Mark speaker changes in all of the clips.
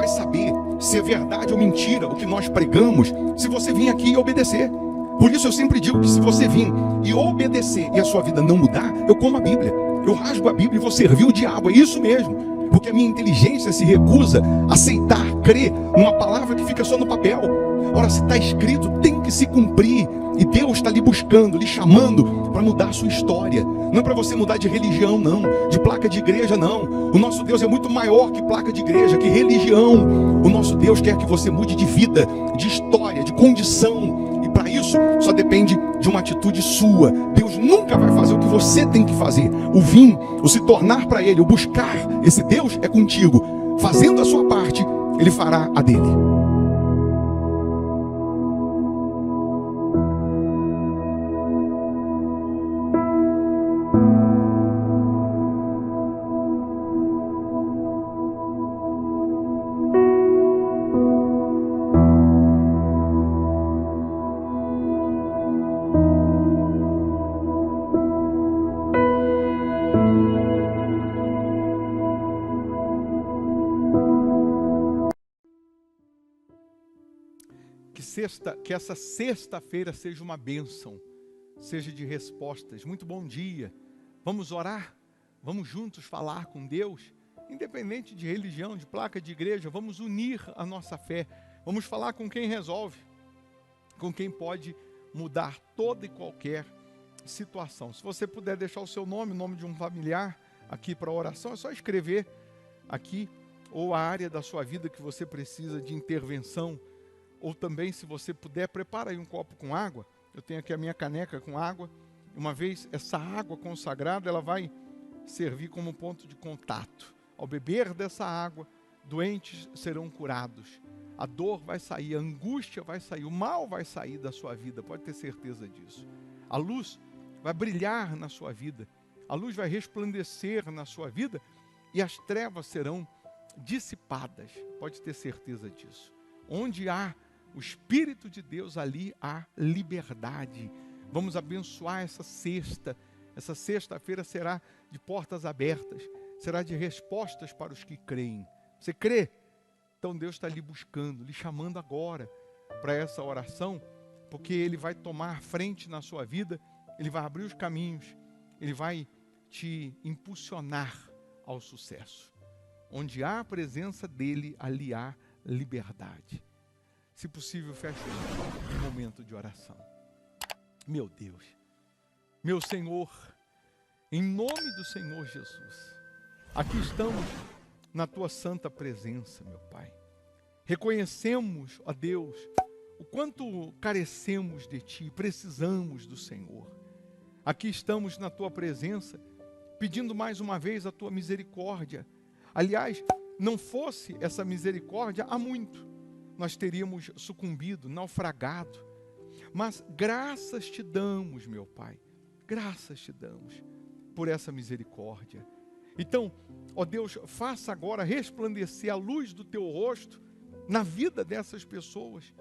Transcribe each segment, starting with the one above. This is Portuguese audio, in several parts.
Speaker 1: saber se é verdade ou mentira o que nós pregamos se você vir aqui e obedecer. Por isso eu sempre digo que se você vir e obedecer e a sua vida não mudar, eu como a Bíblia. Eu rasgo a Bíblia e vou servir o diabo. É isso mesmo. Porque a minha inteligência se recusa a aceitar, crer numa palavra que fica só no papel. Ora, se está escrito, tem que se cumprir. E Deus está lhe buscando, lhe chamando para mudar a sua história. Não é para você mudar de religião, não. De placa de igreja, não. O nosso Deus é muito maior que placa de igreja, que religião. O nosso Deus quer que você mude de vida, de história, de condição. E para isso, só depende de uma atitude sua. Deus nunca vai fazer o que você tem que fazer. O vir, o se tornar para Ele, o buscar esse Deus é contigo. Fazendo a sua parte, Ele fará a dele. Que essa sexta-feira seja uma bênção, seja de respostas. Muito bom dia. Vamos orar? Vamos juntos falar com Deus? Independente de religião, de placa de igreja, vamos unir a nossa fé. Vamos falar com quem resolve, com quem pode mudar toda e qualquer situação. Se você puder deixar o seu nome, o nome de um familiar aqui para a oração, é só escrever aqui, ou a área da sua vida que você precisa de intervenção. Ou também, se você puder, prepara aí um copo com água. Eu tenho aqui a minha caneca com água. Uma vez essa água consagrada, ela vai servir como ponto de contato. Ao beber dessa água, doentes serão curados. A dor vai sair, a angústia vai sair, o mal vai sair da sua vida, pode ter certeza disso. A luz vai brilhar na sua vida. A luz vai resplandecer na sua vida e as trevas serão dissipadas. Pode ter certeza disso. Onde há o Espírito de Deus, ali há liberdade. Vamos abençoar essa sexta. Essa sexta-feira será de portas abertas. Será de respostas para os que creem. Você crê? Então Deus está lhe buscando, lhe chamando agora para essa oração, porque Ele vai tomar frente na sua vida, Ele vai abrir os caminhos, Ele vai te impulsionar ao sucesso. Onde há a presença dEle, ali há liberdade. Se possível, feche um momento de oração. Meu Deus, meu Senhor, em nome do Senhor Jesus, aqui estamos na Tua santa presença, meu Pai. Reconhecemos, ó Deus, o quanto carecemos de Ti, precisamos do Senhor. Aqui estamos na Tua presença, pedindo mais uma vez a Tua misericórdia. Aliás, não fosse essa misericórdia, há muito nós teríamos sucumbido, naufragado. Mas graças te damos, meu Pai, graças te damos por essa misericórdia. Então, ó Deus, faça agora resplandecer a luz do Teu rosto na vida dessas pessoas,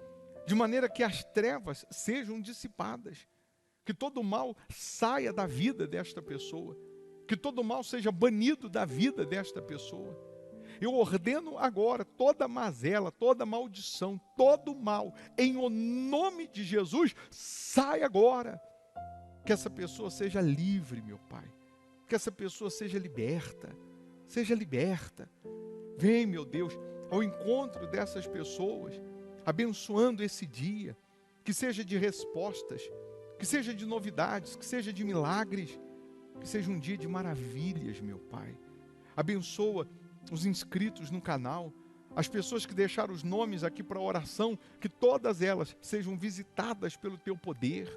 Speaker 1: de maneira que as trevas sejam dissipadas, que todo mal saia da vida desta pessoa, que todo mal seja banido da vida desta pessoa. Eu ordeno agora toda mazela, toda maldição, todo mal, em o nome de Jesus, sai agora. Que essa pessoa seja livre, meu Pai. Que essa pessoa seja liberta. Seja liberta. Vem, meu Deus, ao encontro dessas pessoas, abençoando esse dia, que seja de respostas, que seja de novidades, que seja de milagres, que seja um dia de maravilhas, meu Pai. Abençoa os inscritos no canal, as pessoas que deixaram os nomes aqui para a oração, que todas elas sejam visitadas pelo Teu poder,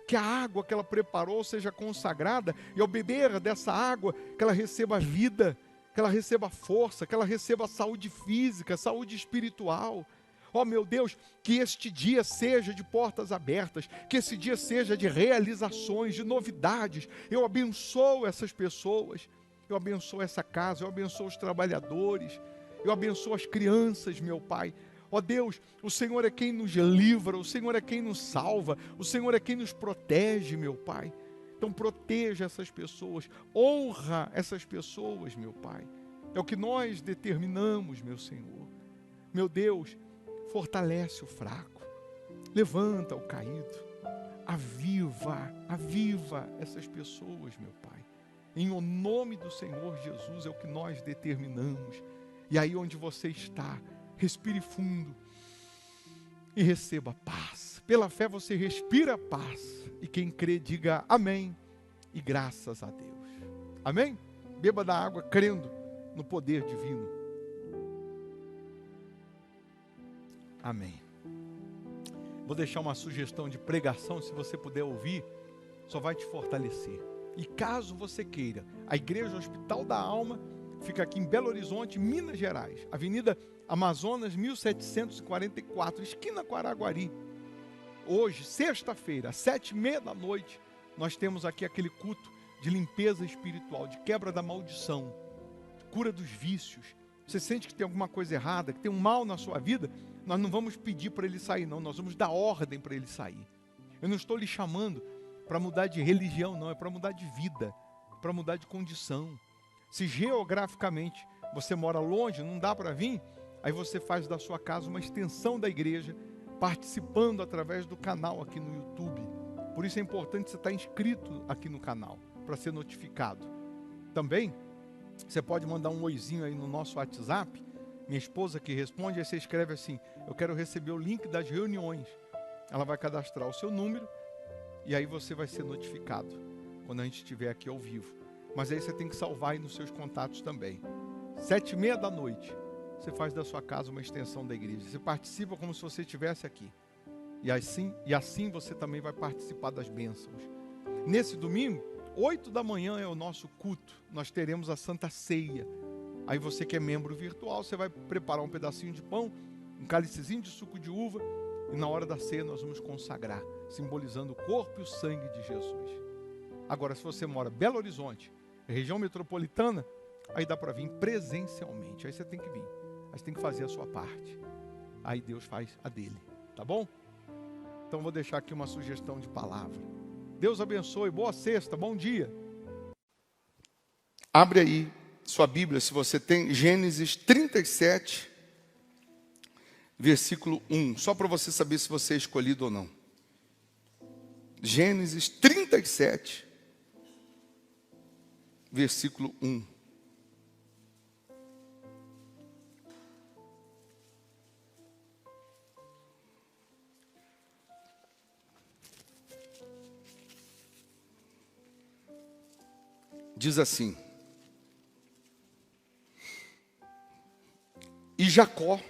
Speaker 1: que a água que ela preparou seja consagrada, e ao beber dessa água, que ela receba vida, que ela receba força, que ela receba saúde física, saúde espiritual. Ó meu Deus, que este dia seja de portas abertas, que esse dia seja de realizações, de novidades. Eu abençoo essas pessoas, eu abençoo essa casa, eu abençoo os trabalhadores, eu abençoo as crianças, meu Pai. Ó Deus, o Senhor é quem nos livra, o Senhor é quem nos salva, o Senhor é quem nos protege, meu Pai. Então proteja essas pessoas, honra essas pessoas, meu Pai. É o que nós determinamos, meu Senhor. meu Deus, fortalece o fraco, levanta o caído, aviva essas pessoas, meu Pai. Em o nome do Senhor Jesus é o que nós determinamos. E aí onde você está, respire fundo e receba paz. Pela fé você respira paz. E quem crê diga amém e graças a Deus. Amém? Beba da água crendo no poder divino. Amém. Vou deixar uma sugestão de pregação, se você puder ouvir, só vai te fortalecer. E caso você queira, a Igreja Hospital da Alma fica aqui em Belo Horizonte, Minas Gerais, Avenida Amazonas 1744, esquina com Araguari. Hoje, sexta-feira, às 19h30, nós temos aqui aquele culto de limpeza espiritual, de quebra da maldição, de cura dos vícios. Você sente que tem alguma coisa errada, que tem um mal na sua vida, nós não vamos pedir para ele sair, não. Nós vamos dar ordem para ele sair. Eu não estou lhe chamando para mudar de religião, não. É para mudar de vida, para mudar de condição. Se geograficamente você mora longe, não dá para vir, aí você faz da sua casa uma extensão da igreja, participando através do canal aqui no YouTube. Por isso é importante você estar inscrito aqui no canal, para ser notificado. Também, você pode mandar um oizinho aí no nosso WhatsApp, minha esposa que responde, aí você escreve assim: eu quero receber o link das reuniões. Ela vai cadastrar o seu número e aí você vai ser notificado quando a gente estiver aqui ao vivo. Mas aí você tem que salvar aí nos seus contatos também. 19h30, você faz da sua casa uma extensão da igreja. Você participa como se você estivesse aqui. E assim você também vai participar das bênçãos. Nesse domingo, 8h é o nosso culto. Nós teremos a Santa Ceia. Aí você que é membro virtual, você vai preparar um pedacinho de pão, um cálicezinho de suco de uva, e na hora da ceia nós vamos consagrar, simbolizando o corpo e o sangue de Jesus. Agora, se você mora em Belo Horizonte, região metropolitana, aí dá para vir presencialmente. Aí você tem que vir, aí você tem que fazer a sua parte. Aí Deus faz a dele, tá bom? Então vou deixar aqui uma sugestão de palavra. Deus abençoe, boa sexta, bom dia. Abre aí sua Bíblia, se você tem, Gênesis 37, versículo 1, só para você saber se você é escolhido ou não. Gênesis 37, versículo 1. Diz assim: e Jacó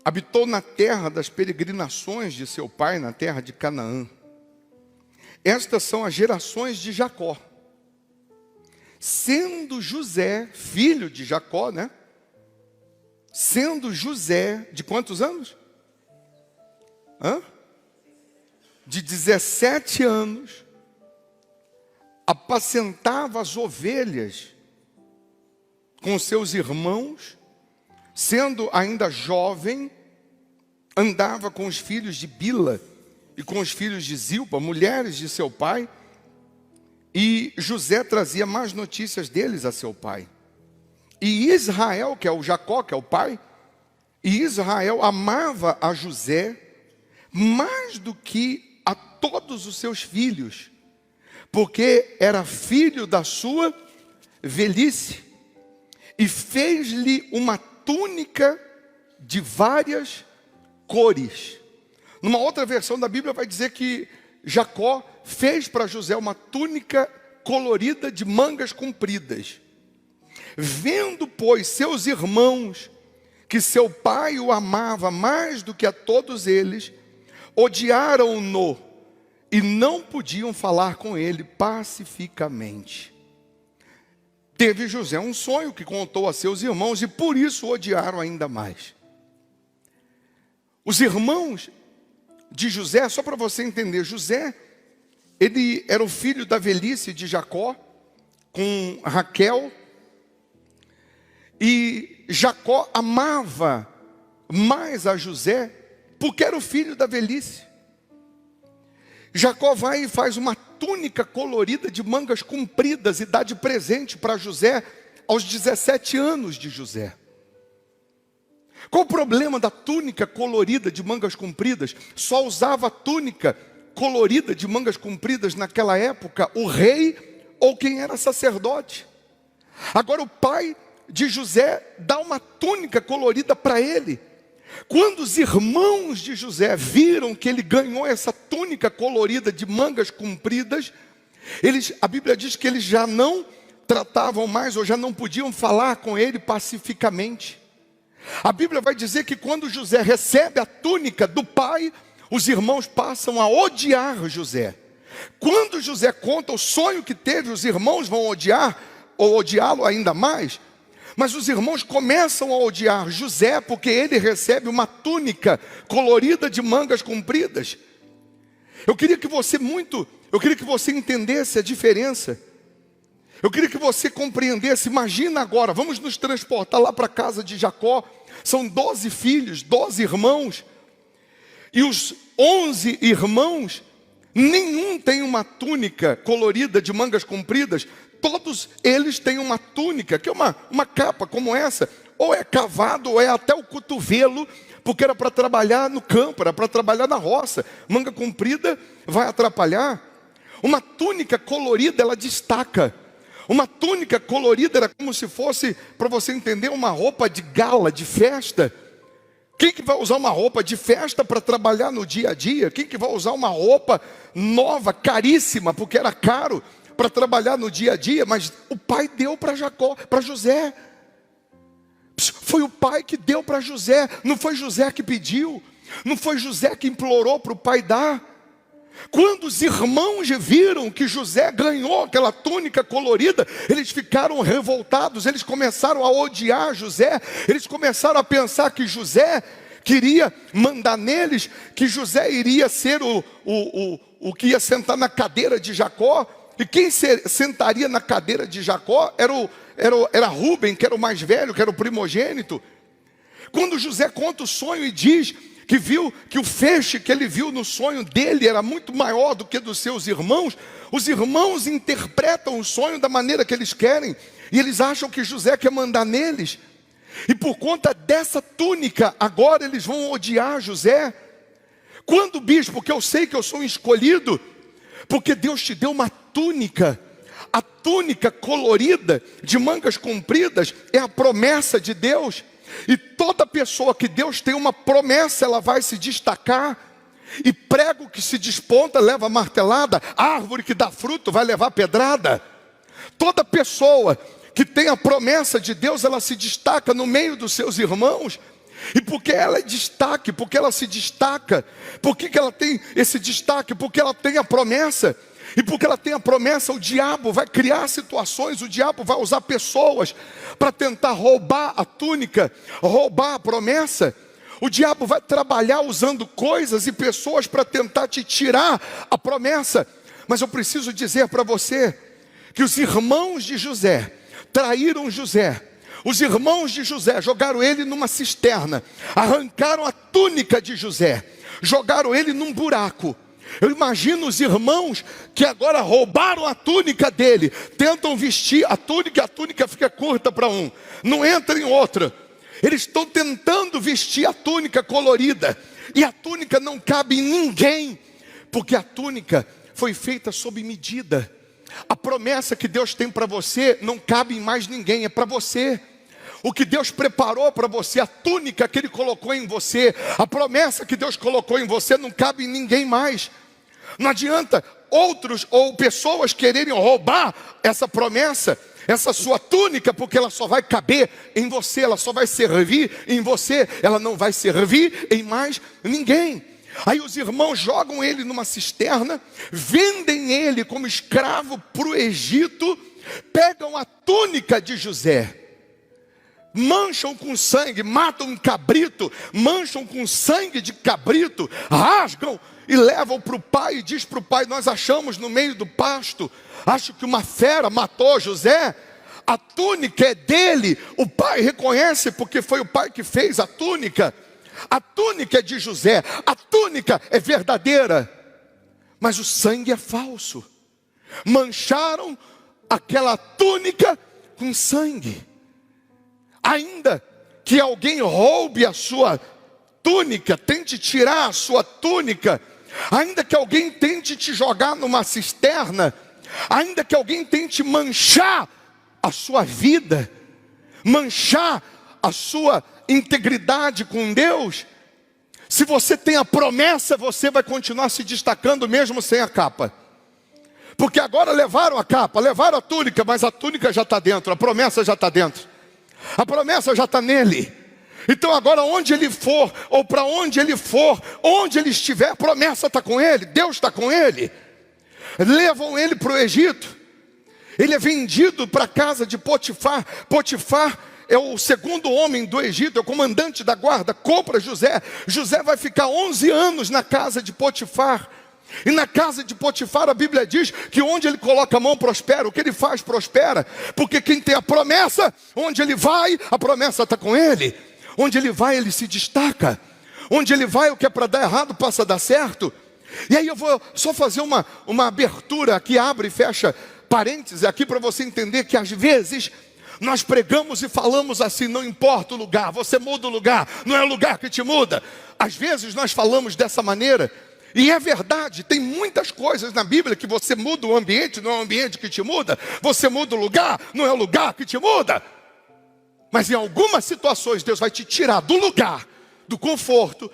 Speaker 1: habitou na terra das peregrinações de seu pai, na terra de Canaã. Estas são as gerações de Jacó. Sendo José, filho de Jacó, né? Sendo José, de quantos anos? De 17 anos, apacentava as ovelhas com seus irmãos. Sendo ainda jovem, andava com os filhos de Bila e com os filhos de Zilpa, mulheres de seu pai, e José trazia más notícias deles a seu pai. E Israel, que é o Jacó, que é o pai, e Israel amava a José mais do que a todos os seus filhos, porque era filho da sua velhice, e fez-lhe uma túnica de várias cores. Numa outra versão da Bíblia vai dizer que Jacó fez para José uma túnica colorida de mangas compridas. Vendo, pois, seus irmãos que seu pai o amava mais do que a todos eles, odiaram-no e não podiam falar com ele pacificamente. Teve José um sonho que contou a seus irmãos e por isso o odiaram ainda mais. Os irmãos de José, só para você entender, José, ele era o filho da velhice de Jacó, com Raquel, e Jacó amava mais a José, porque era o filho da velhice. Jacó vai e faz uma túnica colorida de mangas compridas e dá de presente para José aos 17 anos de José.
Speaker 2: Qual o problema da túnica colorida de mangas compridas? Só usava a túnica colorida de mangas compridas naquela época o rei ou quem era sacerdote. Agora o pai de José dá uma túnica colorida para ele. Quando os irmãos de José viram que ele ganhou essa túnica colorida de mangas compridas, a Bíblia diz que eles já não tratavam mais ou já não podiam falar com ele pacificamente. A Bíblia vai dizer que quando José recebe a túnica do pai, os irmãos passam a odiar José. Quando José conta o sonho que teve, os irmãos vão odiar ou odiá-lo ainda mais. Mas os irmãos começam a odiar José porque ele recebe uma túnica colorida de mangas compridas. Eu queria que você entendesse a diferença. Eu queria que você compreendesse. Imagina agora, vamos nos transportar lá para a casa de Jacó. São 12 filhos, 12 irmãos. E os 11 irmãos, nenhum tem uma túnica colorida de mangas compridas. Todos eles têm uma túnica, que é uma capa como essa. Ou é cavado, ou é até o cotovelo, porque era para trabalhar no campo, era para trabalhar na roça. Manga comprida vai atrapalhar. Uma túnica colorida, ela destaca. Uma túnica colorida era como se fosse, para você entender, uma roupa de gala, de festa. Quem que vai usar uma roupa de festa para trabalhar no dia a dia? Quem que vai usar uma roupa nova, caríssima, porque era caro, para trabalhar no dia a dia? Mas o pai deu para José. Foi o pai que deu para José. Não foi José que pediu. Não foi José que implorou para o pai dar. Quando os irmãos viram que José ganhou aquela túnica colorida, eles ficaram revoltados, eles começaram a odiar José, eles começaram a pensar que José queria mandar neles, que José iria ser o que ia sentar na cadeira de Jacó. E quem sentaria na cadeira de Jacó era Rúben, que era o mais velho, que era o primogênito. Quando José conta o sonho e diz que viu que o feixe que ele viu no sonho dele era muito maior do que dos seus irmãos, os irmãos interpretam o sonho da maneira que eles querem, e eles acham que José quer mandar neles, e por conta dessa túnica, agora eles vão odiar José. Quando, bispo, que eu sei que eu sou um escolhido, porque Deus te deu uma túnica, a túnica colorida de mangas compridas é a promessa de Deus. E toda pessoa que Deus tem uma promessa, ela vai se destacar. E prego que se desponta leva martelada, árvore que dá fruto vai levar pedrada. Toda pessoa que tem a promessa de Deus, ela se destaca no meio dos seus irmãos. E porque ela é destaque, porque ela se destaca, por que ela tem esse destaque? Porque ela tem a promessa. E porque ela tem a promessa, o diabo vai criar situações, o diabo vai usar pessoas para tentar roubar a túnica, roubar a promessa. O diabo vai trabalhar usando coisas e pessoas para tentar te tirar a promessa. Mas eu preciso dizer para você que os irmãos de José traíram José. Os irmãos de José jogaram ele numa cisterna, arrancaram a túnica de José, jogaram ele num buraco. Eu imagino os irmãos que agora roubaram a túnica dele, tentam vestir a túnica e a túnica fica curta para um, não entra em outra. Eles estão tentando vestir a túnica colorida, e a túnica não cabe em ninguém, porque a túnica foi feita sob medida. A promessa que Deus tem para você não cabe em mais ninguém, é para você. O que Deus preparou para você, a túnica que Ele colocou em você, a promessa que Deus colocou em você não cabe em ninguém mais. Não adianta outros ou pessoas quererem roubar essa promessa, essa sua túnica, porque ela só vai caber em você, ela só vai servir em você, ela não vai servir em mais ninguém. Aí os irmãos jogam ele numa cisterna, vendem ele como escravo para o Egito, pegam a túnica de José, mancham com sangue, matam um cabrito, mancham com sangue de cabrito, rasgam e levam para o pai e diz para o pai: nós achamos no meio do pasto, acho que uma fera matou José, a túnica é dele. O pai reconhece porque foi o pai que fez a túnica é de José, a túnica é verdadeira, mas o sangue é falso. Mancharam aquela túnica com sangue. Ainda que alguém roube a sua túnica, tente tirar a sua túnica, ainda que alguém tente te jogar numa cisterna, ainda que alguém tente manchar a sua vida, manchar a sua integridade com Deus, se você tem a promessa, você vai continuar se destacando mesmo sem a capa. Porque agora levaram a capa, levaram a túnica, mas a túnica já está dentro, a promessa já está dentro. A promessa já está nele. Então agora onde ele for, ou para onde ele for, onde ele estiver, a promessa está com ele, Deus está com ele. Levam ele para o Egito. Ele é vendido para a casa de Potifar. Potifar é o segundo homem do Egito, é o comandante da guarda, compra José. José vai ficar 11 anos na casa de Potifar. E na casa de Potifar a Bíblia diz que onde ele coloca a mão prospera, o que ele faz prospera. Porque quem tem a promessa, onde ele vai, a promessa está com ele. Onde ele vai, ele se destaca. Onde ele vai, o que é para dar errado passa a dar certo. E aí eu vou só fazer uma abertura aqui, abre e fecha parênteses aqui para você entender que às vezes nós pregamos e falamos assim, não importa o lugar, você muda o lugar, não é o lugar que te muda. Às vezes nós falamos dessa maneira, e é verdade, tem muitas coisas na Bíblia que você muda o ambiente, não é o ambiente que te muda, você muda o lugar, não é o lugar que te muda. Mas em algumas situações Deus vai te tirar do lugar, do conforto,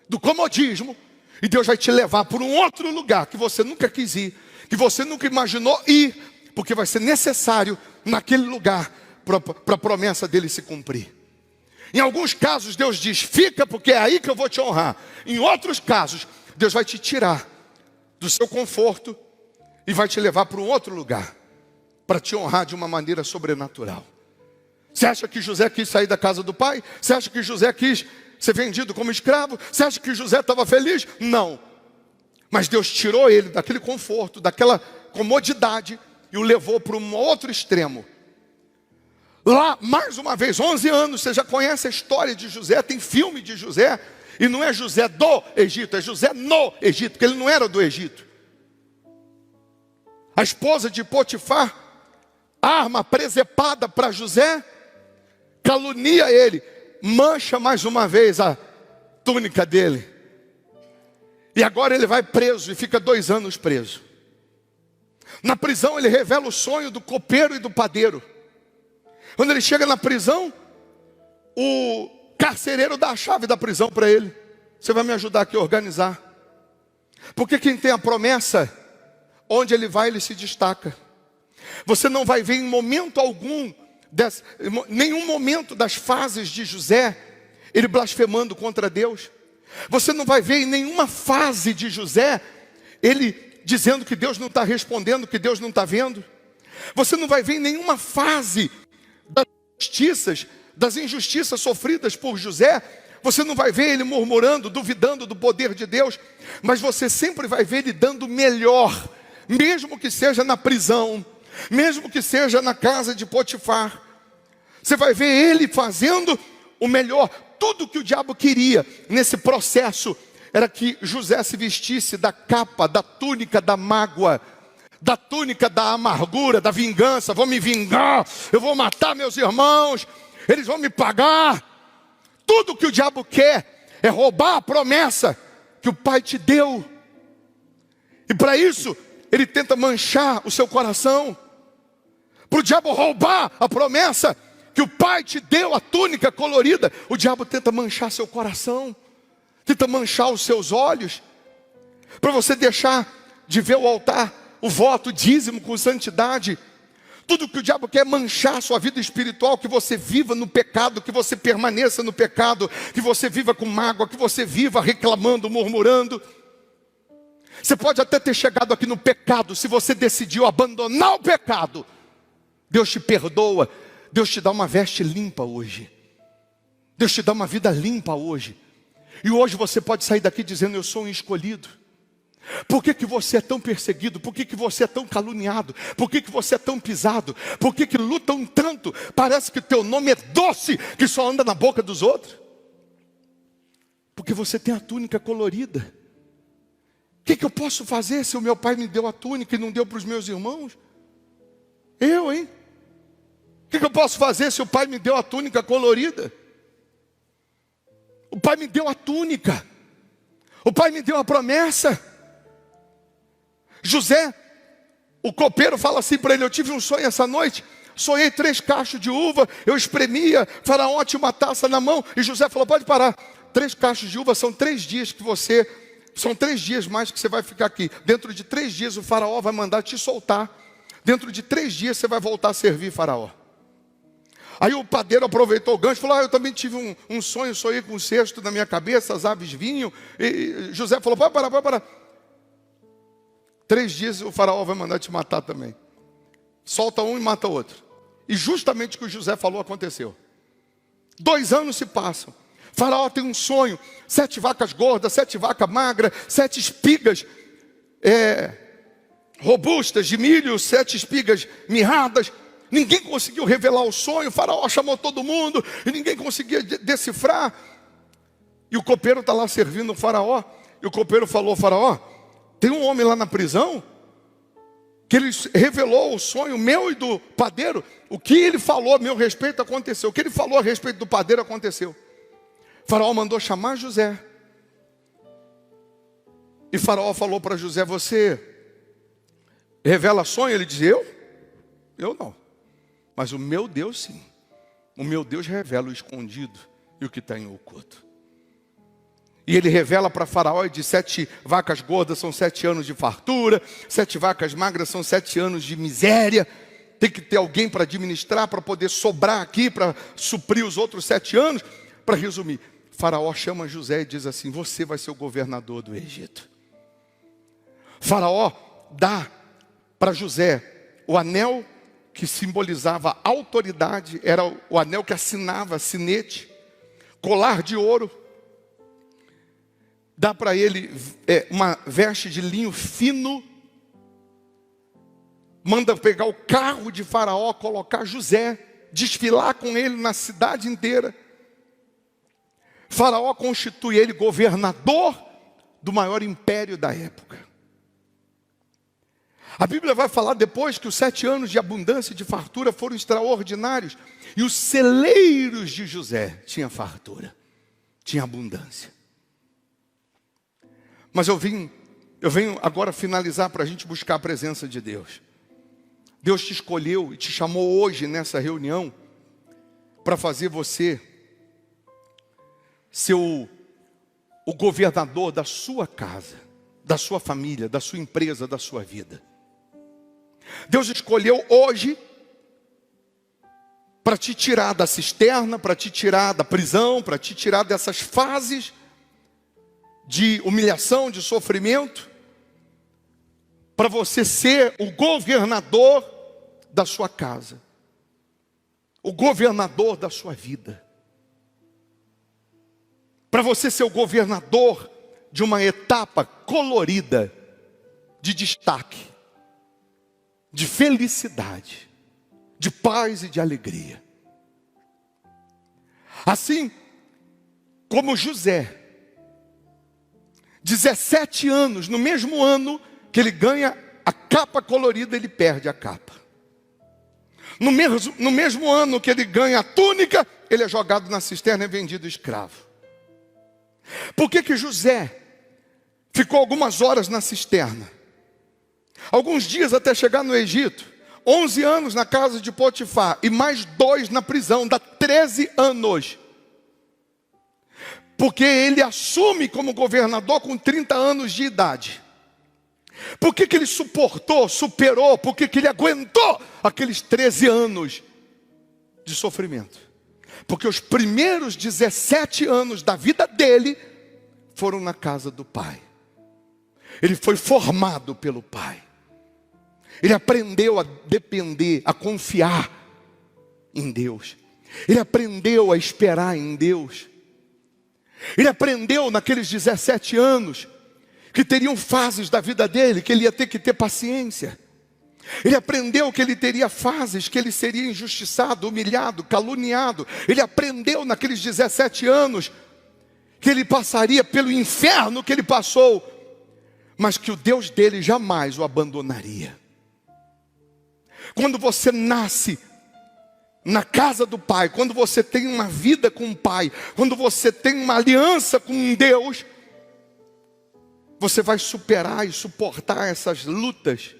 Speaker 2: do comodismo, e Deus vai te levar para um outro lugar que você nunca quis ir, que você nunca imaginou ir, porque vai ser necessário naquele lugar para a promessa dele se cumprir. Em alguns casos Deus diz, fica porque é aí que eu vou te honrar. Em outros casos, Deus vai te tirar do seu conforto e vai te levar para um outro lugar, para te honrar de uma maneira sobrenatural. Você acha que José quis sair da casa do pai? Você acha que José quis ser vendido como escravo? Você acha que José estava feliz? Não. Mas Deus tirou ele daquele conforto, daquela comodidade e o levou para um outro extremo. Lá, mais uma vez, 11 anos, você já conhece a história de José, tem filme de José, e não é José do Egito, é José no Egito, porque ele não era do Egito. A esposa de Potifar arma presepada para José, calunia ele, mancha mais uma vez a túnica dele. E agora ele vai preso e fica 2 anos preso. Na prisão ele revela o sonho do copeiro e do padeiro. Quando ele chega na prisão, o carcereiro dá a chave da prisão para ele. Você vai me ajudar aqui a organizar. Porque quem tem a promessa, onde ele vai, ele se destaca. Você não vai ver em momento algum, nenhum momento das fases de José, ele blasfemando contra Deus. Você não vai ver em nenhuma fase de José, ele dizendo que Deus não está respondendo, que Deus não está vendo. Você não vai ver em nenhuma fase das injustiças sofridas por José, você não vai ver ele murmurando, duvidando do poder de Deus, mas você sempre vai ver ele dando o melhor, mesmo que seja na prisão, mesmo que seja na casa de Potifar. Você vai ver ele fazendo o melhor. Tudo que o diabo queria nesse processo era que José se vestisse da capa, da túnica da mágoa, da túnica da amargura, da vingança. Vou me vingar, eu vou matar meus irmãos, eles vão me pagar. Tudo que o diabo quer é roubar a promessa que o pai te deu. E para isso, ele tenta manchar o seu coração. Para o diabo roubar a promessa que o pai te deu, a túnica colorida, o diabo tenta manchar seu coração, tenta manchar os seus olhos, para você deixar de ver o altar, o voto, o dízimo com santidade. Tudo que o diabo quer é manchar a sua vida espiritual, que você viva no pecado, que você permaneça no pecado, que você viva com mágoa, que você viva reclamando, murmurando. Você pode até ter chegado aqui no pecado, se você decidiu abandonar o pecado, Deus te perdoa, Deus te dá uma veste limpa hoje, Deus te dá uma vida limpa hoje, e hoje você pode sair daqui dizendo, eu sou um escolhido. Por que você é tão perseguido? Por que você é tão caluniado? Por que você é tão pisado? Por que lutam tanto? Parece que teu nome é doce, que só anda na boca dos outros. Porque você tem a túnica colorida. O que eu posso fazer se o meu pai me deu a túnica e não deu para os meus irmãos? Eu, hein? O que eu posso fazer se o pai me deu a túnica colorida? O pai me deu a túnica. O pai me deu a promessa. José, o copeiro, fala assim para ele: eu tive um sonho essa noite. Sonhei 3 cachos de uva, eu espremia, Faraó tinha uma taça na mão. E José falou: pode parar. 3 cachos de uva são 3 dias que você... São 3 dias mais que você vai ficar aqui. Dentro de 3 dias o Faraó vai mandar te soltar. Dentro de 3 dias você vai voltar a servir Faraó. Aí o padeiro aproveitou o gancho e falou: eu também tive um sonho, sonhei com um cesto na minha cabeça, as aves vinham. E José falou: pode parar. 3 dias o Faraó vai mandar te matar também. Solta um e mata o outro. E justamente o que o José falou aconteceu. 2 anos se passam. Faraó tem um sonho: 7 vacas gordas, 7 vacas magras, 7 espigas robustas de milho, 7 espigas mirradas. Ninguém conseguiu revelar o sonho. O Faraó chamou todo mundo e ninguém conseguia decifrar. E o copeiro está lá servindo o Faraó. E o copeiro falou: Faraó, tem um homem lá na prisão que ele revelou o sonho meu e do padeiro. O que ele falou a meu respeito aconteceu. O que ele falou a respeito do padeiro aconteceu. Faraó mandou chamar José. E Faraó falou para José: você revela sonho? Ele diz: eu não. Mas o meu Deus sim. O meu Deus revela o escondido e o que está em oculto. E ele revela para Faraó e diz: 7 vacas gordas são 7 anos de fartura, 7 vacas magras são 7 anos de miséria. Tem que ter alguém para administrar, para poder sobrar aqui, para suprir os outros 7 anos. Para resumir, Faraó chama José e diz assim: você vai ser o governador do Egito. Faraó dá para José o anel que simbolizava autoridade, era o anel que assinava, sinete, colar de ouro. Dá para ele uma veste de linho fino. Manda pegar o carro de Faraó, colocar José, desfilar com ele na cidade inteira. Faraó constitui ele governador do maior império da época. A Bíblia vai falar depois que os 7 anos de abundância e de fartura foram extraordinários. E os celeiros de José tinham fartura, tinham abundância. Mas eu venho agora finalizar para a gente buscar a presença de Deus. Deus te escolheu e te chamou hoje nessa reunião para fazer você ser o governador da sua casa, da sua família, da sua empresa, da sua vida. Deus escolheu hoje para te tirar da cisterna, para te tirar da prisão, para te tirar dessas fases de humilhação, de sofrimento, para você ser o governador da sua casa, o governador da sua vida, para você ser o governador de uma etapa colorida, de destaque, de felicidade, de paz e de alegria. Assim como José, 17 anos, no mesmo ano que ele ganha a capa colorida, ele perde a capa. No mesmo ano que ele ganha a túnica, ele é jogado na cisterna e vendido escravo. Por que José ficou algumas horas na cisterna? Alguns dias até chegar no Egito. 11 anos na casa de Potifar e mais 2 na prisão, dá 13 anos. Porque ele assume como governador com 30 anos de idade. Por que ele suportou, superou, por que ele aguentou aqueles 13 anos de sofrimento? Porque os primeiros 17 anos da vida dele foram na casa do pai. Ele foi formado pelo pai. Ele aprendeu a depender, a confiar em Deus. Ele aprendeu a esperar em Deus. Ele aprendeu naqueles 17 anos que teriam fases da vida dele que ele ia ter que ter paciência. Ele aprendeu que ele teria fases que ele seria injustiçado, humilhado, caluniado. Ele aprendeu naqueles 17 anos que ele passaria pelo inferno que ele passou, mas que o Deus dele jamais o abandonaria. Quando você nasce na casa do Pai, quando você tem uma vida com o Pai, quando você tem uma aliança com Deus, você vai superar e suportar essas lutas.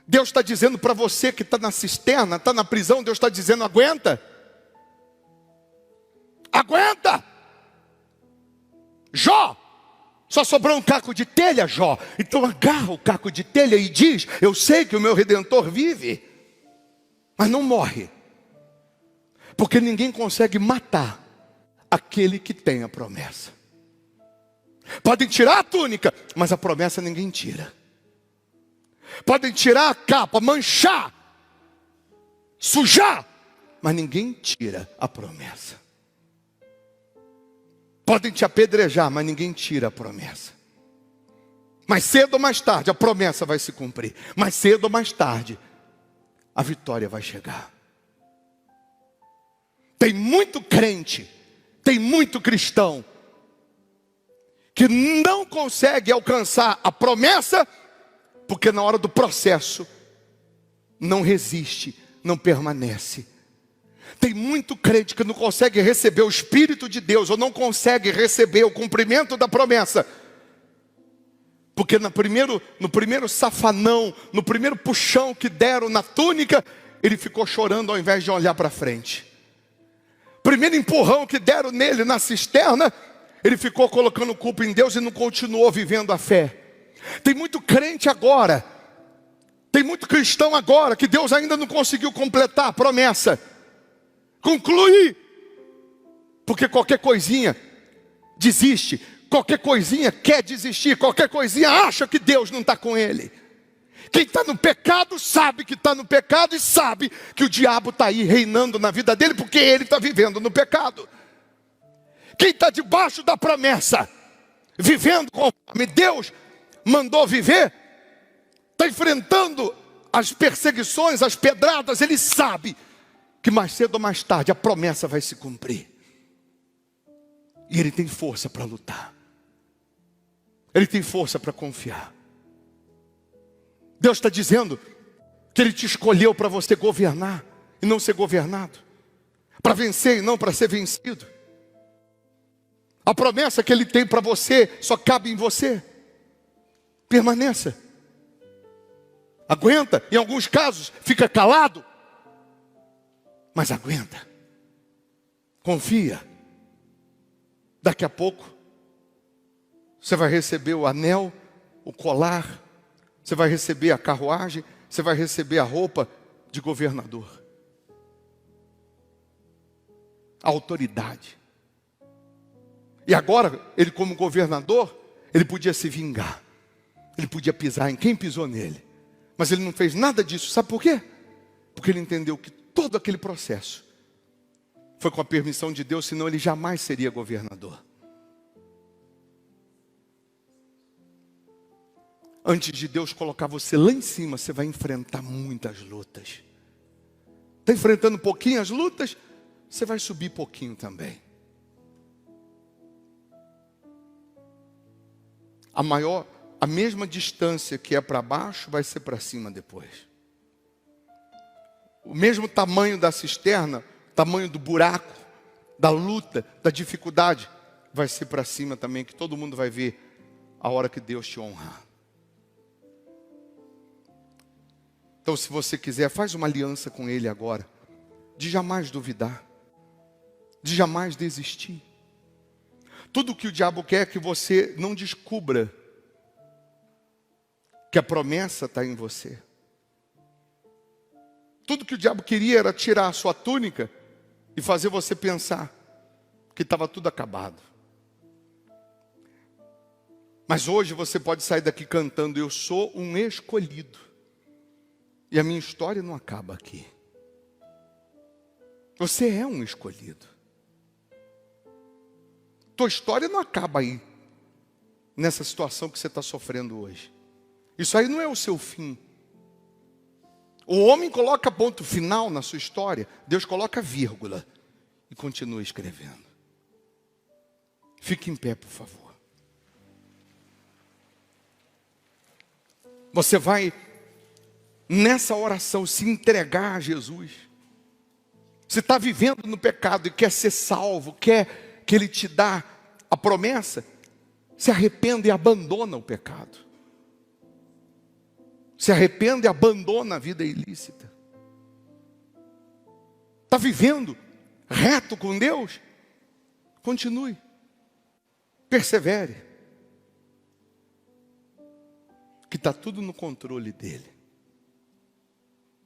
Speaker 2: Deus está dizendo para você que está na cisterna, está na prisão, Deus está dizendo: aguenta. Aguenta. Jó, só sobrou um caco de telha, Jó. Então agarra o caco de telha e diz: eu sei que o meu Redentor vive, mas não morre. Porque ninguém consegue matar aquele que tem a promessa. Podem tirar a túnica, mas a promessa ninguém tira. Podem tirar a capa, manchar, sujar, mas ninguém tira a promessa. Podem te apedrejar, mas ninguém tira a promessa. Mais cedo ou mais tarde a promessa vai se cumprir. Mais cedo ou mais tarde a vitória vai chegar. Tem muito crente, tem muito cristão que não consegue alcançar a promessa, porque na hora do processo não resiste, não permanece. Tem muito crente que não consegue receber o Espírito de Deus, ou não consegue receber o cumprimento da promessa, porque no primeiro safanão, no primeiro puxão que deram na túnica, ele ficou chorando ao invés de olhar para frente. Primeiro empurrão que deram nele na cisterna, ele ficou colocando culpa em Deus e não continuou vivendo a fé. Tem muito crente agora, tem muito cristão agora, que Deus ainda não conseguiu completar a promessa, concluir, porque qualquer coisinha desiste, qualquer coisinha quer desistir, qualquer coisinha acha que Deus não está com ele. Quem está no pecado sabe que está no pecado e sabe que o diabo está aí reinando na vida dele, porque ele está vivendo no pecado. Quem está debaixo da promessa, vivendo conforme Deus mandou viver, está enfrentando as perseguições, as pedradas, ele sabe que mais cedo ou mais tarde a promessa vai se cumprir. E ele tem força para lutar. Ele tem força para confiar. Deus está dizendo que Ele te escolheu para você governar e não ser governado, para vencer e não para ser vencido. A promessa que Ele tem para você só cabe em você. Permaneça. Aguenta. Em alguns casos fica calado, mas aguenta. Confia. Daqui a pouco você vai receber o anel, o colar, você vai receber a carruagem, você vai receber a roupa de governador. A autoridade. E agora, ele como governador, ele podia se vingar. Ele podia pisar em quem pisou nele. Mas ele não fez nada disso. Sabe por quê? Porque ele entendeu que todo aquele processo foi com a permissão de Deus, senão ele jamais seria governador. Antes de Deus colocar você lá em cima, você vai enfrentar muitas lutas. Está enfrentando um pouquinho as lutas, você vai subir pouquinho também. A mesma distância que é para baixo, vai ser para cima depois. O mesmo tamanho da cisterna, tamanho do buraco, da luta, da dificuldade, vai ser para cima também, que todo mundo vai ver a hora que Deus te honrar. Então, se você quiser, faz uma aliança com Ele agora, de jamais duvidar, de jamais desistir. Tudo que o diabo quer é que você não descubra que a promessa está em você. Tudo que o diabo queria era tirar a sua túnica e fazer você pensar que estava tudo acabado. Mas hoje você pode sair daqui cantando: eu sou um escolhido. E a minha história não acaba aqui. Você é um escolhido. Tua história não acaba aí, nessa situação que você está sofrendo hoje. Isso aí não é o seu fim. O homem coloca ponto final na sua história, Deus coloca vírgula e continua escrevendo. Fique em pé, por favor. nessa oração, se entregar a Jesus. Se está vivendo no pecado e quer ser salvo, quer que Ele te dá a promessa, se arrependa e abandona o pecado. Se arrependa e abandona a vida ilícita. Está vivendo reto com Deus? Continue. Persevere. Que está tudo no controle dEle.